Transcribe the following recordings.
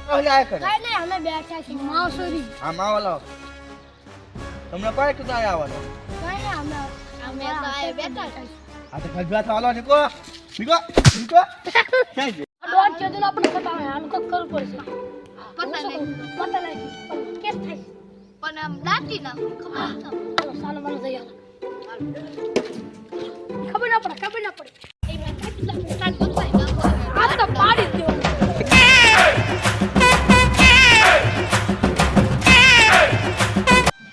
ઓલા કરે કઈ નહીં અમે બેઠા છીએ માવસરી હા માવો લાવો તમને કોઈ કીધું આયા આવવાનો કઈ નહીં અમે તો આ બેઠા છીએ આ તો ખજવા તો હાલો નીકો નીકો નીકો ક્યાં છે દોડ છે તો આપણે પતાવે આનું કક કરવું પડશે પતા નહીં કેસ થાય પણ આમ દાટી ના ખબર ચાલો સાલો મને જઈ ખબર ના પડે એ મેં કેટલા સ્ટાર્ટ બતાવી આ તો પાડી દો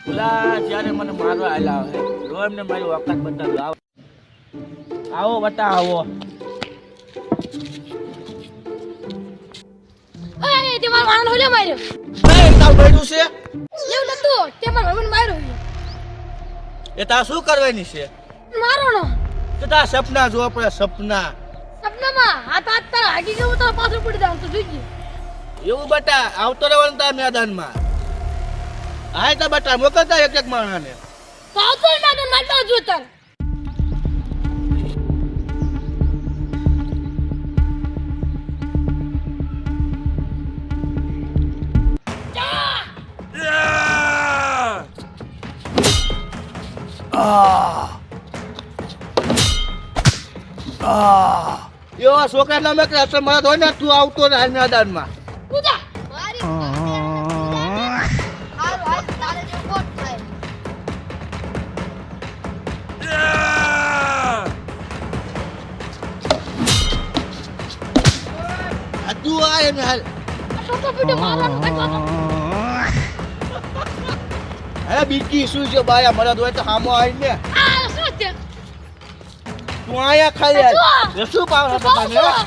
ઓલા જ્યારે મને મારવા આયલા હે લો એમને મારી વખત બતાવ્યો આવો આવો બતા આવો એ તે મારો વાહન હોલે માર્યો એ તાર બેઠું છે એવું નતું તે મારો મને માર્યો એ તા શું કરવાની છે મારો નો તો તા સપના જોવા પડે સપના સપનામાં હાથ તારા હાગી ગયો તો પાછું પડી જાવ તો જોઈ એવું બટા આવતો રહેવાનું તા મેદાનમાં હાય તા બટા મોકલતા એક એક માણસને તો આવતો મેદાન મારતા જોતર એવા છોકરા ના મેં કે મારા ધોઈ ને તું આવતો ને હાલ મેદાનમાં કુદા મારી હાલ તારે જે કોટ થાય આ તું આય ને હાલ તો પીડે મારવાનું કાઢવાનો અરે બીકી શું છે બાયા મારા ધોઈ તો હામો આવી ને આ શું છે તું આયા ખાલી શું? શું પાવ હતા તને આ